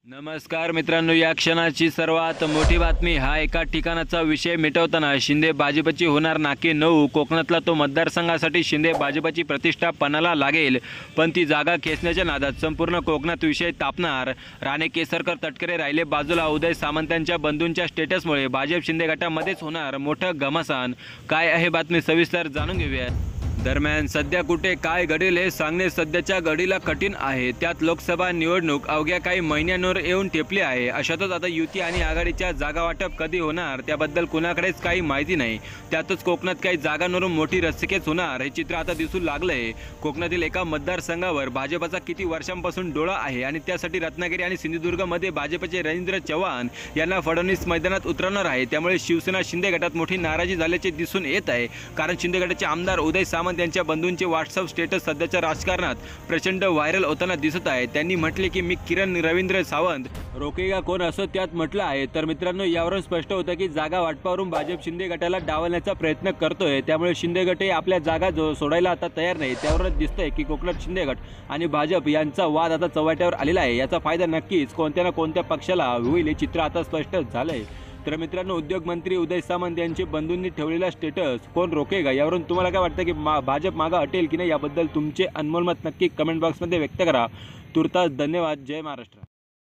नमस्कार मित्रांनो, या क्षणाची सर्वात मोठी बातमी। हा एका ठिकाणाचा विषय मिटवताना शिंदे भाजपची होणार नाकी 9। कोकणातला तो मतदारसंघासाठी शिंदे भाजपची प्रतिष्ठा पणाला लागेल, पण ती जागा खेचण्याच्या नादात संपूर्ण कोकणात विषय तापणार। राणे केसरकर तटकरे राहिले बाजूला। उदय सामंतांच्या बंधूंच्या स्टेटसमुळे भाजप शिंदे गटामध्येच होणार मोठं घमासान। काय आहे बातमी, सविस्तर जाणून घेऊया। दरम्यान सध्या कुठे काय घडेल हे सांगणे सध्याच्या घडीला कठीण आहे। त्यात लोकसभा निवडणूक अवघ्या काही महिन्यांवर येऊन ठेपली आहे। अशातच आता युती आणि आघाडीच्या जागा वाटप कधी होणार त्याबद्दल कुणाकडेच काही माहिती नाही। त्यातच कोकणात काही जागांवरून मोठी रस्सीखेच होणार हे चित्र आता दिसू लागलंय। कोकणातील एका मतदारसंघावर भाजपचा किती वर्षांपासून डोळा आहे आणि त्यासाठी रत्नागिरी आणि सिंधुदुर्गमध्ये भाजपचे रवींद्र चव्हाण यांना फडणवीस मैदानात उतरवणार आहे। त्यामुळे शिवसेना शिंदे गटात मोठी नाराजी झाल्याचे दिसून येत आहे। कारण शिंदे गटाचे आमदार उदय सामंत त्यांच्या बंधूंचे व्हॉट्सअप स्टेटस सध्याच्या राजकारणात प्रचंड व्हायरल होताना दिसत आहे। त्यांनी म्हटले की मी किरण रवींद्र सावंत रोकेगा कोण असं त्यात म्हटलं आहे। तर मित्रांनो, यावरून स्पष्ट होतं की जागा वाटपावरून भाजप शिंदे गटाला डावलण्याचा प्रयत्न करतोय। त्यामुळे शिंदे गट आपल्या जागा सोडायला आता तयार नाही। त्यावरच दिसतंय की कोकणात शिंदे गट आणि भाजप यांचा वाद आता चव्हाट्यावर आलेला आहे। याचा फायदा नक्कीच कोणत्या ना कोणत्या पक्षाला होईल हे चित्र आता स्पष्ट झालंय। तर मित्रांनो, उद्योग मंत्री उदय सामंत यांचे बंधूंनी ठेवलेला स्टेटस कोण रोकेगा यावरून तुम्हाला काय वाटतं की भाजप मागे हटेल की नाही, याबद्दल तुमचे अनमोल मत नक्की कमेंट बॉक्समध्ये व्यक्त करा। तुर्तास धन्यवाद। जय महाराष्ट्र।